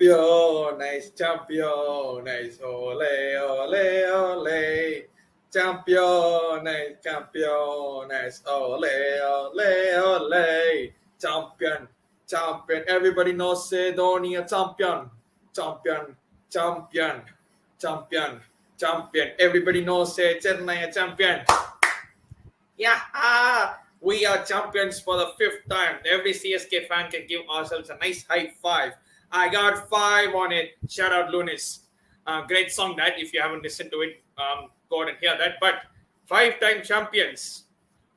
Champions, champions, ole, ole, ole. Champions, champions, ole, ole, ole. Champion, champion. Everybody knows say Dhoni a champion. Champion, champion, champion, champion. Everybody knows say Chennai a champion. Yeah, we are champions for the 5th time. Every CSK fan can give ourselves a nice high five. I got 5 on it. Shout out Lunis. Great song that. If you haven't listened to it, go ahead and hear that. But 5-time champions.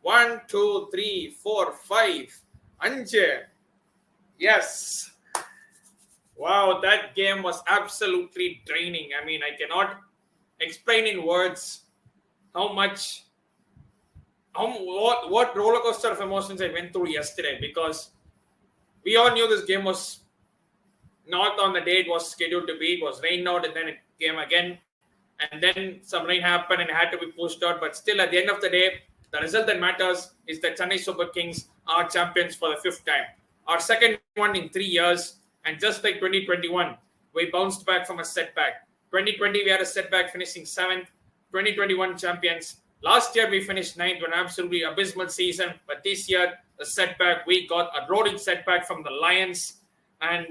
1, 2, 3, 4, 5. Anje. Yes. Wow, that game was absolutely draining. I mean, I cannot explain in words what roller coaster of emotions I went through yesterday, because we all knew this game was not on the day it was scheduled to be. It was rained out and then it came again. And then some rain happened and it had to be pushed out. But still, at the end of the day, the result that matters is that Chennai Super Kings are champions for the 5th time. Our second one in 3 years. And just like 2021, we bounced back from a setback. 2020, we had a setback finishing 7th. 2021 champions. Last year, we finished 9th with an absolutely abysmal season. But this year, a setback. We got a roaring setback from the Lions. And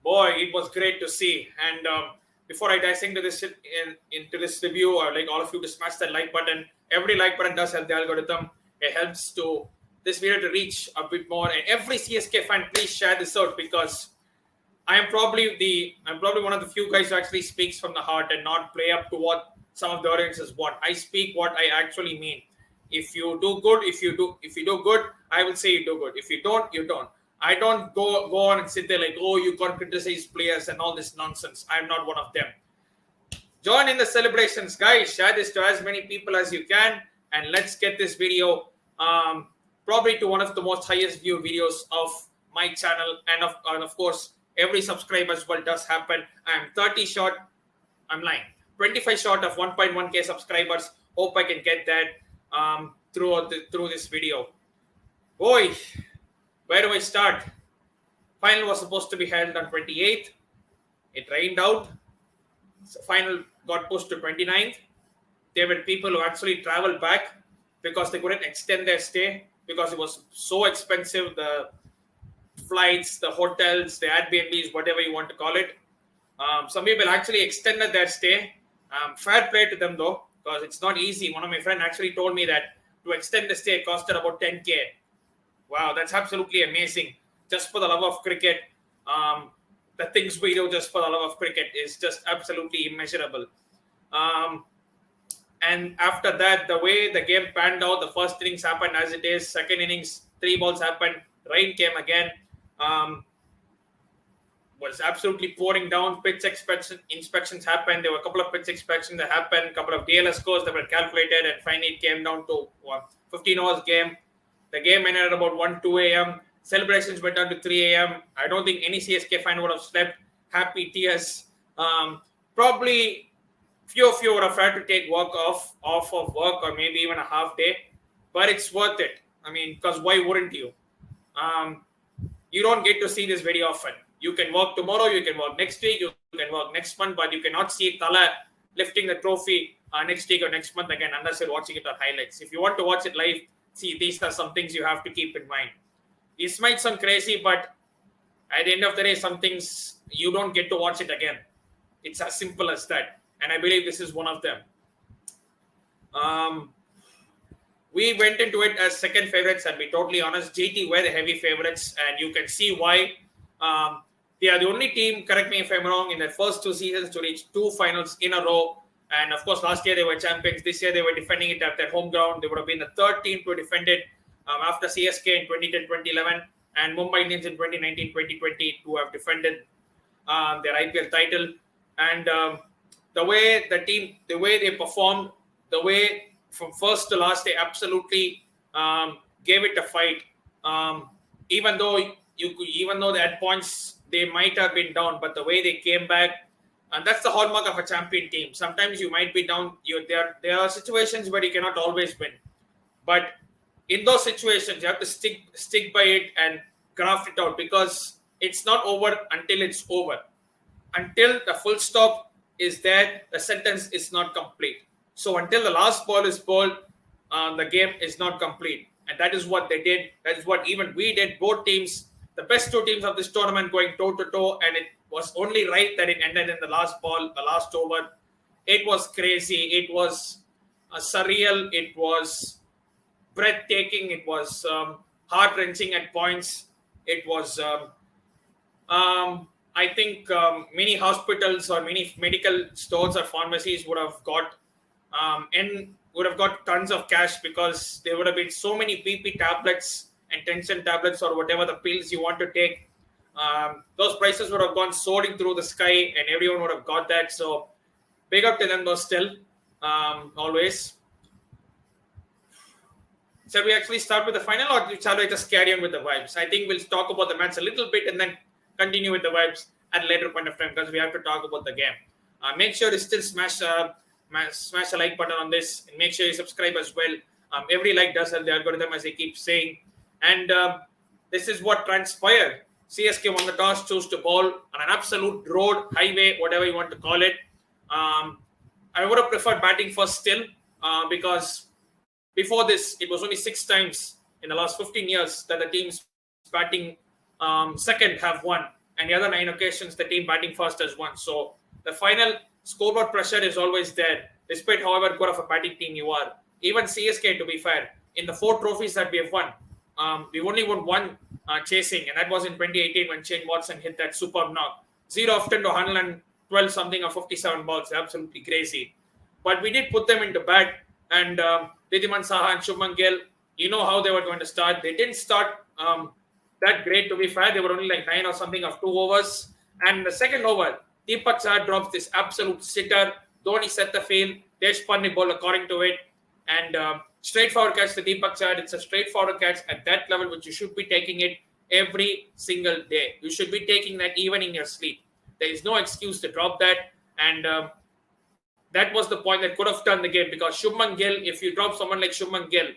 boy, it was great to see. And before I dive into this review, I would like all of you to smash that like button. Every like button does help the algorithm. It helps to this video to reach a bit more. And every CSK fan, please share this out, because I'm probably one of the few guys who actually speaks from the heart and not play up to what some of the audiences want. I speak what I actually mean. If you do good, if you do good, I will say you do good. If you don't, you don't. I don't go on and sit there like, oh, you can't criticize players and all this nonsense. I'm not one of them. Join in the celebrations, guys. Share this to as many people as you can, and let's get this video probably to one of the most highest view videos of my channel, and of course every subscriber as well does happen. I'm 30 short. I'm lying. 25 short of 1.1k subscribers. Hope I can get that through this video. Boy, where do I start? Final was supposed to be held on 28th. It rained out. So final got pushed to 29th. There were people who actually traveled back because they couldn't extend their stay because it was so expensive. The flights, the hotels, the Airbnbs, whatever you want to call it. Some people actually extended their stay. Fair play to them though, because it's not easy. One of my friends actually told me that to extend the stay costed about 10k. Wow, that's absolutely amazing. Just for the love of cricket, the things we do just for the love of cricket is just absolutely immeasurable. And after that, the way the game panned out, the first innings happened as it is. Second innings, 3 balls happened. Rain came again. Was absolutely pouring down. Pitch inspections happened. There were a couple of pitch inspections that happened. A couple of DLS scores that were calculated. And finally, it came down to 15 hours game. The game ended at about 1-2 a.m. Celebrations went down to 3 a.m. I don't think any CSK fan would have slept. Happy tears. Probably few of you would have tried to take work off of work, or maybe even a half day. But it's worth it. I mean, because why wouldn't you? You don't get to see this very often. You can work tomorrow, you can work next week, you can work next month, but you cannot see Tala lifting the trophy next week or next month again unless you're watching it on highlights. If you want to watch it live, see, these are some things you have to keep in mind. This might sound crazy, but at the end of the day, some things you don't get to watch it again. It's as simple as that. And I believe this is one of them. We went into it as second favorites, and to be totally honest, GT were the heavy favorites, and you can see why. They are the only team, correct me if I'm wrong, in their first 2 seasons to reach 2 finals in a row. And of course, last year they were champions. This year they were defending it at their home ground. They would have been the 3rd team to defend it after CSK in 2010-2011 and Mumbai Indians in 2019-2020 to have defended their IPL title. And the way they performed, the way from first to last, they absolutely gave it a fight. Even though at points they might have been down, but the way they came back, and that's the hallmark of a champion team. Sometimes you might be down. There are situations where you cannot always win, but in those situations you have to stick by it and craft it out, because it's not over until it's over. Until the full stop is there, the sentence is not complete. So until the last ball is bowled, the game is not complete. And that is what they did. That is what even we did. Both teams, the best two teams of this tournament going toe to toe, and it was only right that it ended in the last ball, the last over. It was crazy. It was surreal. It was breathtaking. It was heart-wrenching at points. It was, I think, many hospitals or many medical stores or pharmacies would have got tons of cash, because there would have been so many BP tablets and tension tablets or whatever the pills you want to take. Those prices would have gone soaring through the sky, and everyone would have got that. So big up to them though still, always. Shall we actually start with the final, or shall we just carry on with the vibes? I think we'll talk about the match a little bit and then continue with the vibes at a later point of time, because we have to talk about the game. Make sure you still smash a like button on this, and make sure you subscribe as well. Every like does help the algorithm, as I keep saying. And this is what transpired. CSK won the toss, chose to bowl on an absolute road, highway, whatever you want to call it. I would have preferred batting first still, because before this, it was only 6 times in the last 15 years that the teams batting second have won, and the other 9 occasions the team batting first has won. So the final scoreboard pressure is always there, despite however good of a batting team you are. Even CSK, to be fair, in the 4 trophies that we have won, we've only won 1 chasing, and that was in 2018 when Shane Watson hit that superb knock. 0 off 10 to 112 something or 57 balls, absolutely crazy. But we did put them into bat, and Ridhiman Saha and Shubman Gill, you know how they were going to start. They didn't start that great, to be fair. They were only like 9 or something of 2 overs. And the second over, Deepak Chahar drops this absolute sitter. Dhoni set the field. Deshpande bowled according to it. And straightforward catch to Deepak Chahar. It's a straightforward catch at that level, which you should be taking it every single day. You should be taking that even in your sleep. There is no excuse to drop that. And that was the point that could have turned the game, because Shubman Gill, if you drop someone like Shubman Gill,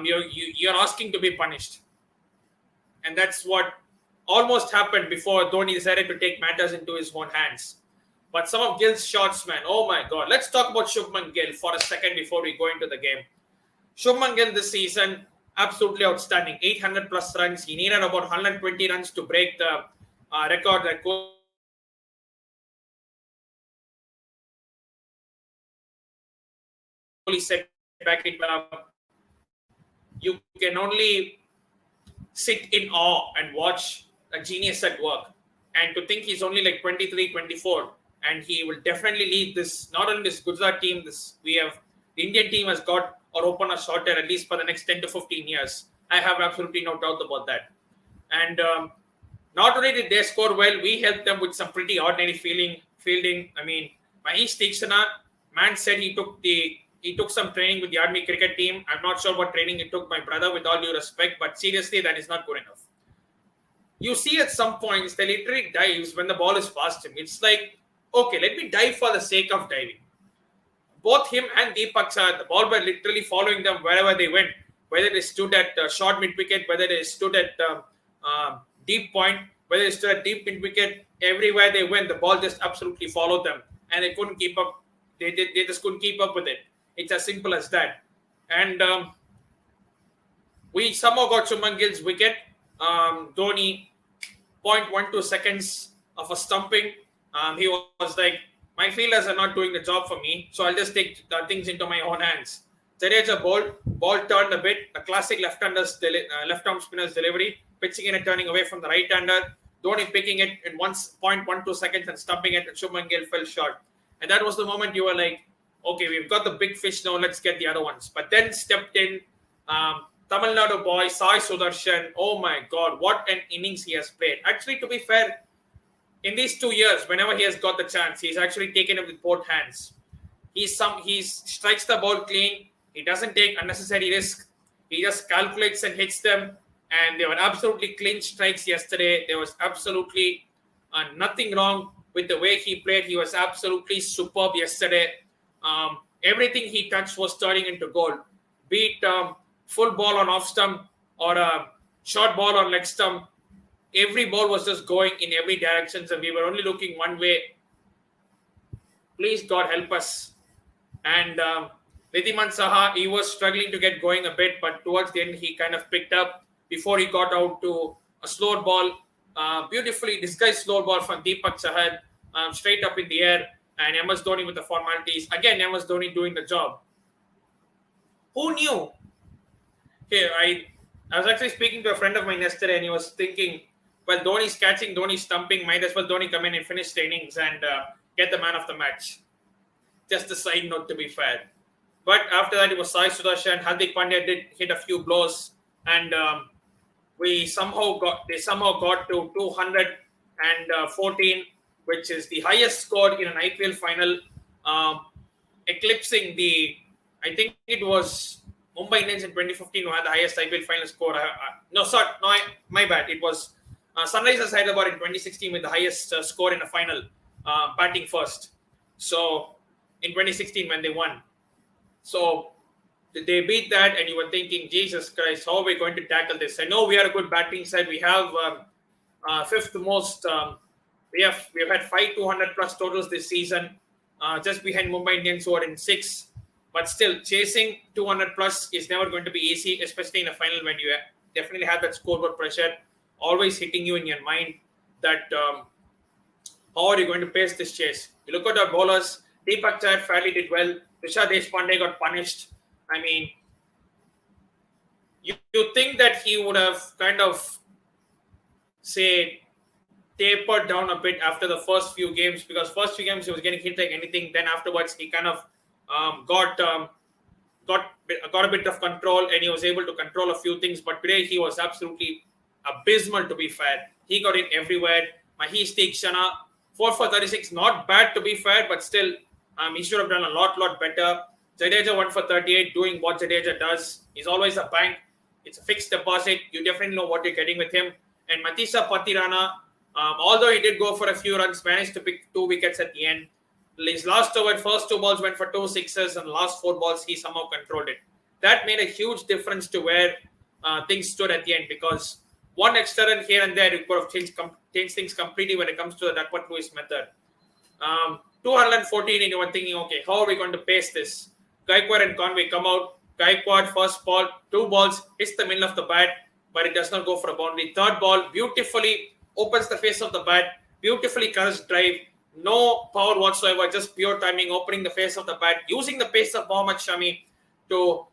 you're asking to be punished. And that's what almost happened before Dhoni decided to take matters into his own hands. But some of Gill's shots, man, oh my God. Let's talk about Shubman Gill for a second before we go into the game. Shubman Gill this season, absolutely outstanding. 800 plus runs. He needed about 120 runs to break the record that set back in. You can only sit in awe and watch a genius at work. And to think he's only like 23, 24, and he will definitely lead this, not only this Gujarat team, the Indian team has got or open a shorter at least for the next 10 to 15 years. I have absolutely no doubt about that. And not only did they score well, we helped them with some pretty ordinary fielding. I mean, Maheesh Theekshana, man said he took some training with the Army cricket team. I'm not sure what training it took, my brother, with all due respect, but seriously, that is not good enough. You see at some points, they literally dives when the ball is past him. It's like, okay, let me dive for the sake of diving. Both him and Deepak Chahar, the ball were literally following them wherever they went, whether they stood at short mid-wicket, whether they stood at deep point, whether they stood at deep mid-wicket, everywhere they went, the ball just absolutely followed them, and they couldn't keep up. They just couldn't keep up with it. It's as simple as that. And we somehow got Shubman Gill's wicket. Dhoni, 0.12 seconds of a stumping. He was like, my fielders are not doing the job for me, so I'll just take things into my own hands. Jadeja ball turned a bit, a classic left-arm spinner's delivery, pitching in and turning away from the right-hander. Dhoni picking it in 1.12 seconds and stumping it, and Shubman Gill fell short. And that was the moment you were like, okay, we've got the big fish now, let's get the other ones. But then stepped in Tamil Nadu boy, Sai Sudarshan. Oh my God, what an innings he has played. Actually, to be fair, in these 2 years, whenever he has got the chance, he's actually taken it with both hands. He strikes the ball clean. He doesn't take unnecessary risk. He just calculates and hits them. And they were absolutely clean strikes yesterday. There was absolutely nothing wrong with the way he played. He was absolutely superb yesterday. Everything he touched was turning into goal. Be it full ball on off stump or a short ball on leg stump. every ball was just going in every direction, and we were only looking one way. Please God help us. And Chahar, he was struggling to get going a bit, but towards the end he kind of picked up before he got out to a slow ball, beautifully disguised slow ball from Deepak Chahar, straight up in the air, and MS Dhoni with the formalities. Again, MS Dhoni doing the job. Who knew? Okay, I was actually speaking to a friend of mine yesterday, and he was thinking, well, Dhoni's catching, Dhoni's stumping, might as well Dhoni come in and finish the innings and get the man of the match. Just a side note, to be fair. But after that, it was Sai Sudarshan. Hardik Pandya did hit a few blows, and they somehow got to 214, which is the highest score in an IPL final, eclipsing I think it was Mumbai Indians in 2015 who had the highest IPL final score. My bad. It was Sunrisers Hyderabad in 2016 with the highest score in a final, batting first. So in 2016 when they won. So they beat that, and you were thinking, Jesus Christ, how are we going to tackle this? I know we are a good batting side. We have fifth most. We've had 5 200 plus totals this season, just behind Mumbai Indians who are in 6. But still, chasing 200 plus is never going to be easy, especially in a final when you definitely have that scoreboard pressure always hitting you in your mind that how are you going to pace this chase? You look at our bowlers. Deepak Chahar fairly did well. Tushar Deshpande got punished. I mean, you think that he would have kind of, say, tapered down a bit after the first few games, because first few games he was getting hit like anything. Then afterwards he kind of got a bit of control, and he was able to control a few things. But today he was absolutely abysmal, to be fair. He got it everywhere. Maheesh Theekshana, 4 for 36, not bad to be fair, but still he should have done a lot better. Jadeja 1 for 38, doing what Jadeja does. He's always a bank. It's a fixed deposit. You definitely know what you're getting with him. And Matheesha Pathirana, although he did go for a few runs, managed to pick 2 wickets at the end. His last over, first 2 balls went for 2 sixes, and the last 4 balls he somehow controlled it. That made a huge difference to where things stood at the end, because one extra run here and there, it could have changed things completely when it comes to the Duckworth Lewis method. 214, and you were thinking, okay, how are we going to pace this? Gaikwad and Conway come out. Gaikwad, first ball, 2 balls, hits the middle of the bat, but it does not go for a boundary. Third ball, beautifully opens the face of the bat, beautifully curves drive, no power whatsoever, just pure timing, opening the face of the bat, using the pace of Mohammad Shami to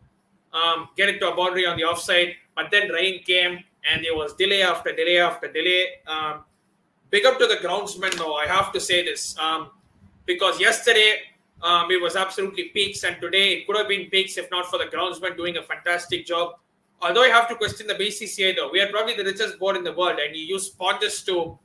get it to a boundary on the offside. But then rain came, and there was delay after delay after delay. Big up to the groundsman, though, I have to say this. Because yesterday it was absolutely peaks, and today it could have been peaks if not for the groundsman doing a fantastic job. Although I have to question the BCCI, though. We are probably the richest board in the world, and you use sponges to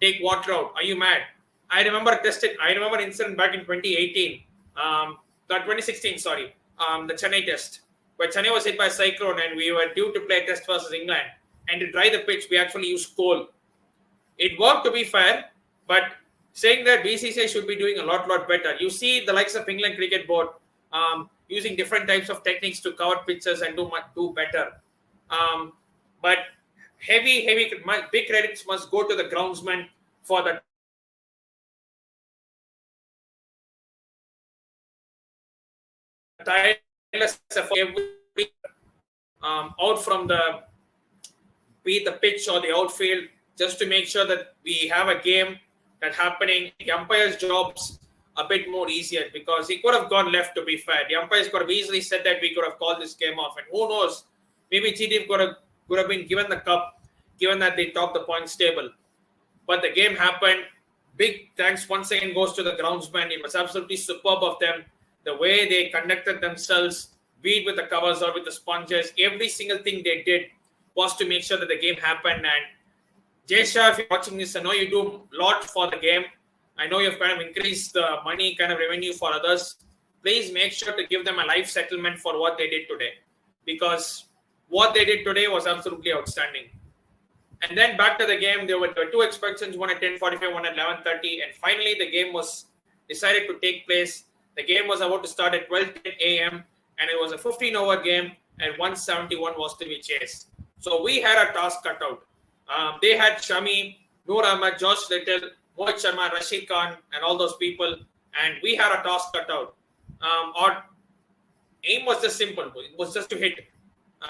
take water out. Are you mad? I remember an incident back in 2018, 2016, sorry, the Chennai test, where Chennai was hit by a cyclone, and we were due to play a test versus England. And to dry the pitch, we actually used coal. It worked, to be fair, but saying that BCCI should be doing a lot better. You see the likes of England Cricket Board using different types of techniques to cover pitches and do better. But big credits must go to the groundsman for the tireless effort out from the pitch or the outfield, just to make sure that we have a game that's happening. The umpire's job's a bit more easier, because he could have gone left, to be fair. The umpires could have easily said that we could have called this game off, and who knows, maybe GD could have been given the cup, given that they topped the points table. But the game happened. Big thanks once again goes to the groundsman. It was absolutely superb of them. The way they conducted themselves, be it with the covers or with the sponges, every single thing they did was to make sure that the game happened. And Jaisha, if you're watching this, I know you do a lot for the game. I know you've kind of increased the money kind of revenue for others. Please make sure to give them a life settlement for what they did today, because what they did today was absolutely outstanding. And then back to the game, there were 2 expectations, one at 10:45, one at 11:30, and finally the game was decided to take place. The game was about to start at 12:10 a.m. and it was a 15-over game, and 171 was to be chased. So we had a task cut out. They had Shami, Noor Ahmed, Josh Little, Mohit Sharma, Rashid Khan, and all those people, and we had a task cut out. Our aim was just simple. It was just to hit.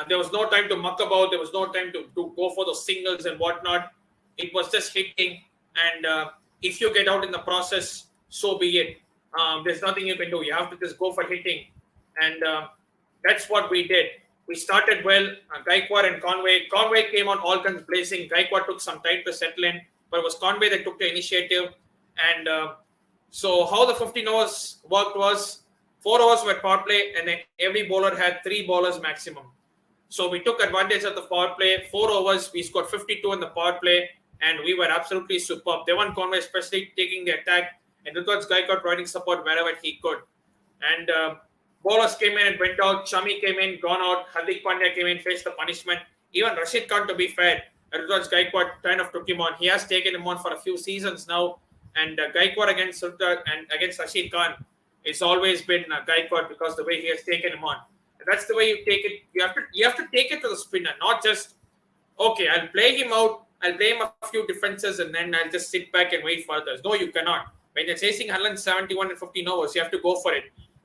There was no time to muck about. There was no time to go for those singles and whatnot. It was just hitting. And if you get out in the process, so be it. There's nothing you can do. You have to just go for hitting. And that's what we did. We started well. Gaikwad and Conway. Conway came on all guns blazing. Gaikwad took some time to settle in. But it was Conway that took the initiative. And so how the 15 overs worked was 4 overs were power play, and then every bowler had 3 bowlers maximum. So we took advantage of the power play. 4 overs, we scored 52 in the power play, and we were absolutely superb. Devon Conway especially taking the attack, and Ruturaj Gaikwad providing support wherever he could. And bowlers came in and went out. Shami came in, gone out. Hardik Pandya came in, faced the punishment. Even Rashid Khan, to be fair, Ruturaj Gaikwad kind of took him on. He has taken him on for a few seasons now. And Gaikwad against Ruturaj and against Rashid Khan, it's always been Gaikwad because the way he has taken him on. And that's the way you take it. You have to take it to the spinner, not just, okay, I'll play him out, I'll play him a few defenses, and then I'll just sit back and wait for others. No, you cannot. When you're chasing 171 and 15 overs, you have to go for it.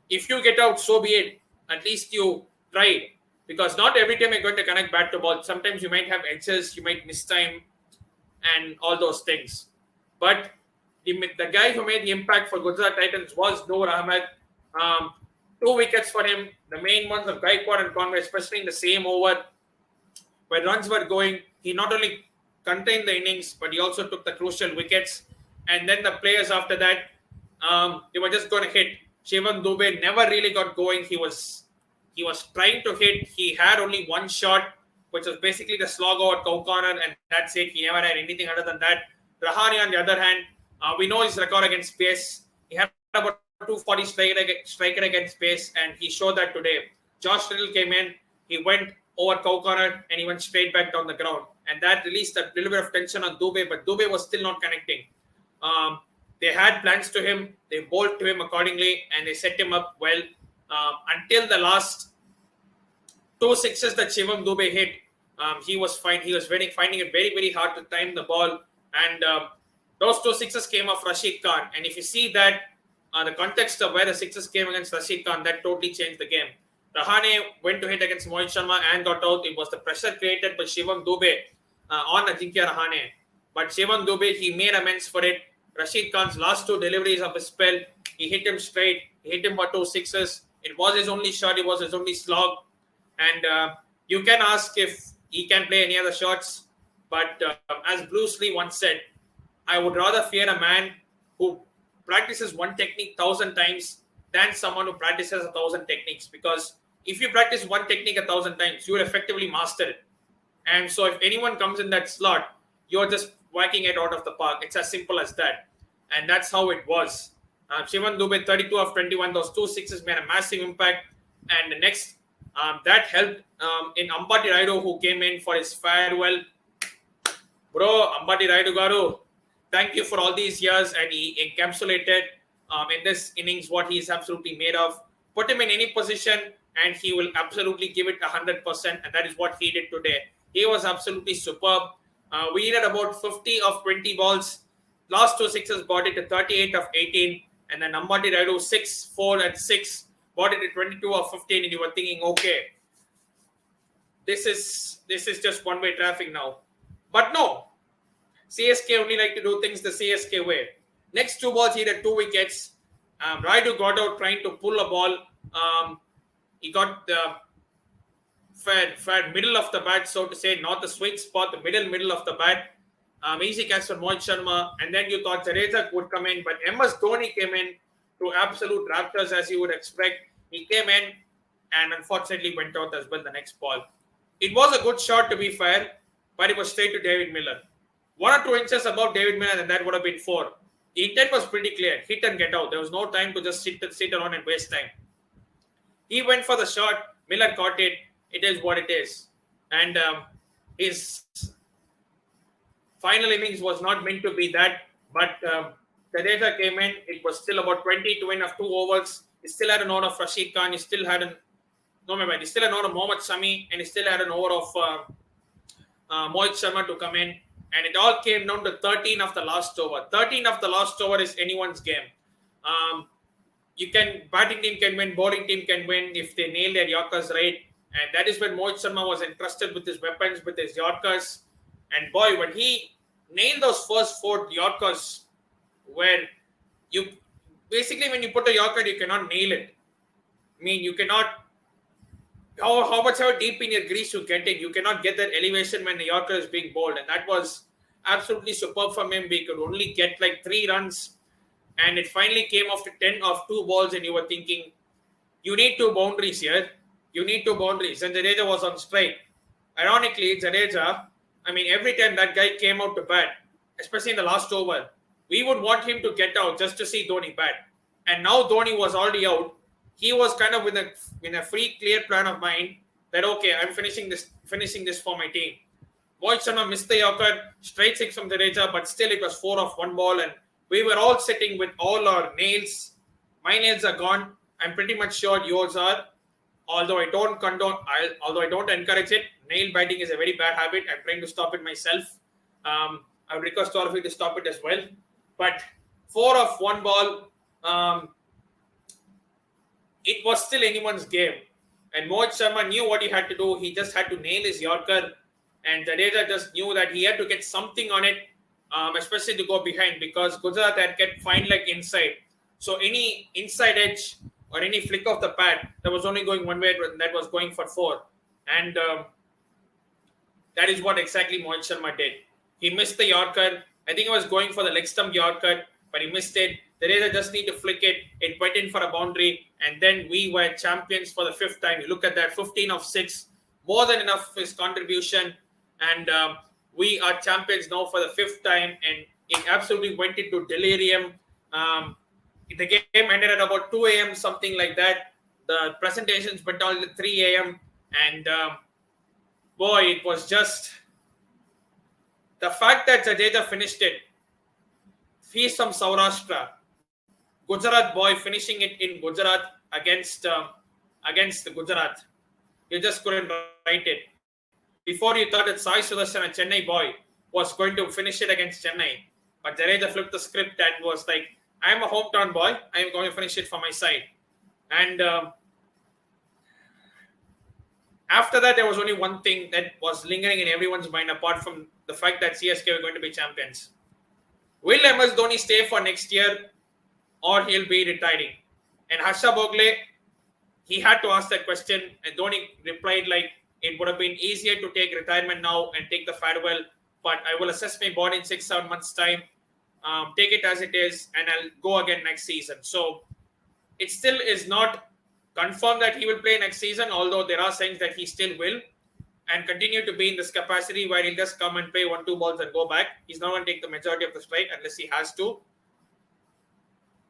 If you get out, so be it. At least you tried. Because not every time you're going to connect bat to ball. Sometimes you might have edges, you might miss time, and all those things. But the guy who made the impact for Gujarat Titans was Noor Ahmed. 2 wickets for him. The main ones of Gaikwad and Conway, especially in the same over where runs were going. He not only contained the innings, but he also took the crucial wickets. And then the players after that, they were just going to hit. Shivam Dube never really got going. He was trying to hit. He had only one shot, which was basically the slog over cow corner, and that's it. He never had anything other than that. Rahane, on the other hand, we know his record against pace. He had about 240 striker against pace, and he showed that today. Josh Little came in, he went over cow corner, and he went straight back down the ground. And that released a little bit of tension on Dube, but Dube was still not connecting. They had plans to him, they bowled to him accordingly, and they set him up well. Until the last 2 sixes that Shivam Dube hit, he was fine. He was finding it very, very hard to time the ball. And those 2 sixes came off Rashid Khan. And if you see that, the context of where the sixes came against Rashid Khan, that totally changed the game. Rahane went to hit against Moeen Sharma and got out. It was the pressure created by Shivam Dube on Ajinkya Rahane. But Shivam Dube, he made amends for it. Rashid Khan's last 2 deliveries of his spell, he hit him straight. He hit him for 2 sixes. It was his only shot. It was his only slog. And you can ask if he can play any other shots. But as Bruce Lee once said, I would rather fear a man who practices one technique 1,000 times than someone who practices 1,000 techniques. Because if you practice one technique 1,000 times, you will effectively master it. And so if anyone comes in that slot, you're just whacking it out of the park. It's as simple as that. And that's how it was. Shivam Dube, 32 of 21. Those 2 sixes made a massive impact. And the next, that helped in Ambati Rayudu, who came in for his farewell. Bro, Ambati Rayudu Garu, thank you for all these years. And he encapsulated in this innings what he is absolutely made of. Put him in any position and he will absolutely give it 100%. And that is what he did today. He was absolutely superb. We needed about 50 of 20 balls. Last 2 sixes brought it to 38 of 18. And then Ambati Rayudu 6, 4 and 6 brought it to 22 of 15. And you were thinking, okay, this is just one-way traffic now. But no, CSK only like to do things the CSK way. Next 2 balls, he had 2 wickets. Rayudu got out trying to pull a ball. He got the fair middle of the bat, so to say, not the sweet spot, the middle of the bat. Easy catch for Moeen Sharma. And then you thought Jadeja would come in, but MS Dhoni came in to absolute raptors, as you would expect. He came in and unfortunately went out as well the next ball. It was a good shot, to be fair, but it was straight to David Miller. 1 or 2 inches above David Miller, and that would have been 4. The intent was pretty clear. Hit and get out. There was no time to just sit around and waste time. He went for the shot. Miller caught it. It is what it is. And his final innings was not meant to be that. But Jadeja came in. It was still about 20 to win of 2 overs. He still had an over of Rashid Khan. He still had an over of Mohammad Shami. And he still had an over of Mohit Sharma to come in, and it all came down to 13 of the last over. 13 of the last over is anyone's game. Batting team can win, bowling team can win if they nail their Yorkers right, and that is when Mohit Sharma was entrusted with his weapons, with his Yorkers, and boy, when he nailed those first 4 Yorkers, where you basically when you put a Yorker, you cannot nail it. I mean, you cannot. How much ever deep in your grease you get it, you cannot get that elevation when the Yorker is being bowled, and that was absolutely superb from him. We could only get like 3 runs, and it finally came after 10 of 2 balls, and you were thinking, you need 2 boundaries here. You need 2 boundaries, and Jadeja was on strike. Ironically, Jadeja, I mean, every time that guy came out to bat, especially in the last over, we would want him to get out just to see Dhoni bat. And now Dhoni was already out. He was kind of in a free, clear plan of mind that, okay, I'm finishing this for my team. Mohit Sharma missed the Yorker, straight 6 from Jadeja, but still it was 4 off 1 ball, and we were all sitting with all our nails. My nails are gone. I'm pretty much sure yours are. Although I don't encourage it. Nail biting is a very bad habit. I'm trying to stop it myself. I would request all of you to stop it as well. But 4 off 1 ball, it was still anyone's game. And Mohit Sharma knew what he had to do. He just had to nail his Yorker. And Jadeja just knew that he had to get something on it, especially to go behind, because Gujarat had kept fine leg inside. So any inside edge or any flick of the pad, that was only going one way, that was going for 4. And that is what exactly Mohit Sharma did. He missed the Yorker. I think he was going for the leg stump Yorker, but he missed it. Jadeja just need to flick it. It went in for a boundary, and then we were champions for the 5th time. You look at that, 15 of 6, more than enough his contribution, and we are champions now for the 5th time, and it absolutely went into delirium. The game ended at about 2 a.m., something like that. The presentations went on at 3 a.m., and boy, it was just the fact that Jadeja finished it. He's from Saurashtra. Gujarat boy finishing it in Gujarat against the Gujarat. You just couldn't write it. Before you thought that Sai Sudarshan, a Chennai boy, was going to finish it against Chennai. But Jadeja flipped the script and was like, I'm a hometown boy. I'm going to finish it for my side. And after that, there was only one thing that was lingering in everyone's mind, apart from the fact that CSK were going to be champions. Will MS Dhoni stay for next year, or he'll be retiring? And Harsha Bhogle, he had to ask that question, and Dhoni replied like, it would have been easier to take retirement now and take the farewell, but I will assess my body in 6-7 months' time, take it as it is, and I'll go again next season. So it still is not confirmed that he will play next season, although there are signs that he still will, and continue to be in this capacity where he'll just come and play 1-2 balls and go back. He's not going to take the majority of the strike unless he has to.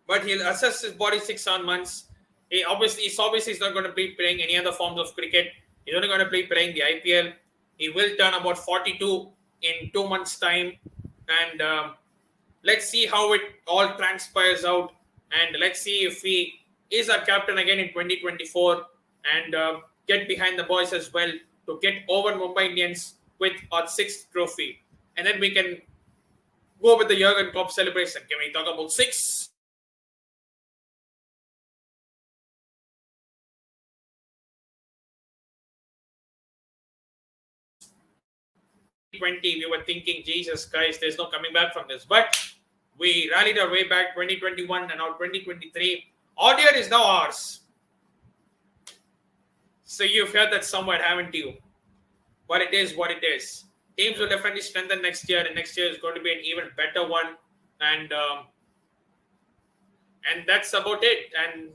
But he'll assess his body 6-7 months. He's obviously not going to be playing any other forms of cricket. He's only going to be playing the IPL. He will turn about 42 in 2 months' time. And let's see how it all transpires out. And let's see if he is our captain again in 2024 and get behind the boys as well to get over Mumbai Indians with our 6th trophy. And then we can go with the Jurgen Klopp celebration. Can we talk about 6? We were thinking, Jesus Christ, there's no coming back from this. But we rallied our way back 2021 and now 2023. Audio is now ours. So you've heard that somewhere, haven't you? But it is what it is. Teams will definitely strengthen next year, and next year is going to be an even better one. And that's about it. And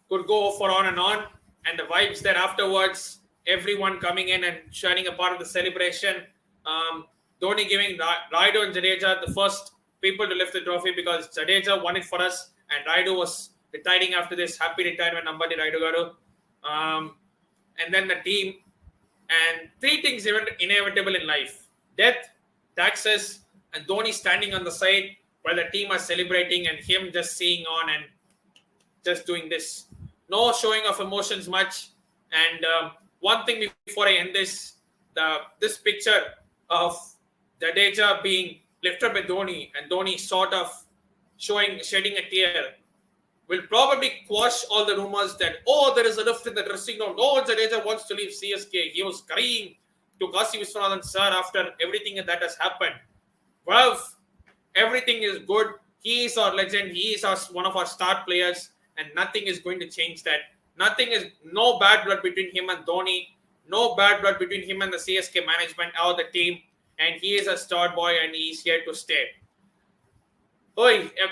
could go for on and on. And the vibes there afterwards, everyone coming in and shining a part of the celebration. Dhoni giving Rayudu and Jadeja the first people to lift the trophy because Jadeja won it for us and Rayudu was retiring after this. Happy retirement, Ambati Rayudu garu. And then the team. And 3 things inevitable in life. Death, taxes, and Dhoni standing on the side while the team are celebrating and him just seeing on and just doing this. No showing of emotions much. And one thing before I end this, this picture of Jadeja being lifted by Dhoni and Dhoni sort of shedding a tear will probably quash all the rumors that, oh, there is a lift in the dressing room. Oh, Jadeja wants to leave CSK. He was crying to Kasi Viswanathan sir after everything that has happened. Well, everything is good. He is our legend. He is one of our star players, and nothing is going to change that. No bad blood between him and Dhoni. No bad blood between him and the CSK management or the team. And he is a star boy, and he is here to stay.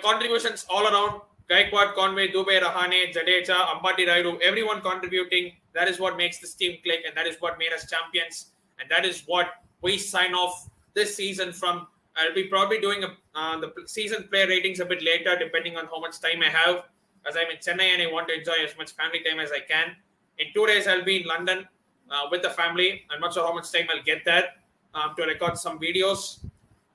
Contributions all around. Gaikwad, Conway, Dube, Rahane, Jadeja, Ambati, Rayudu, everyone contributing. That is what makes this team click, and that is what made us champions. And that is what we sign off this season from. I'll be probably doing the season player ratings a bit later, depending on how much time I have, as I'm in Chennai and I want to enjoy as much family time as I can. In 2 days, I'll be in London with the family. I'm not sure how much time I'll get there to record some videos,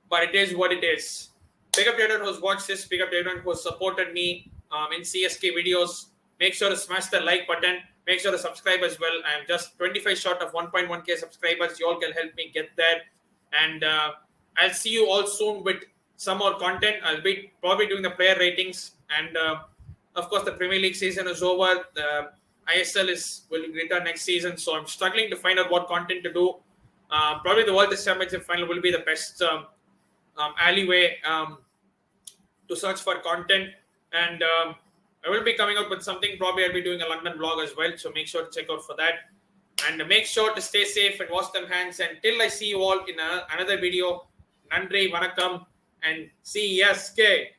but it is what it is. Big up to everyone who's watched this. Big up to everyone who has supported me in CSK videos. Make sure to smash the like button. Make sure to subscribe as well. I'm just 25 short of 1.1k subscribers. You all can help me get there. And I'll see you all soon with some more content. I'll be probably doing the player ratings. And of course, the Premier League season is over. The ISL will return next season. So I'm struggling to find out what content to do. Probably the World Test Championship final will be the best alleyway to search for content. And I will be coming up with something. Probably I'll be doing a London vlog as well. So make sure to check out for that. And make sure to stay safe and wash them hands. And till I see you all in another video, Nandri, Vanakkam, and CSK.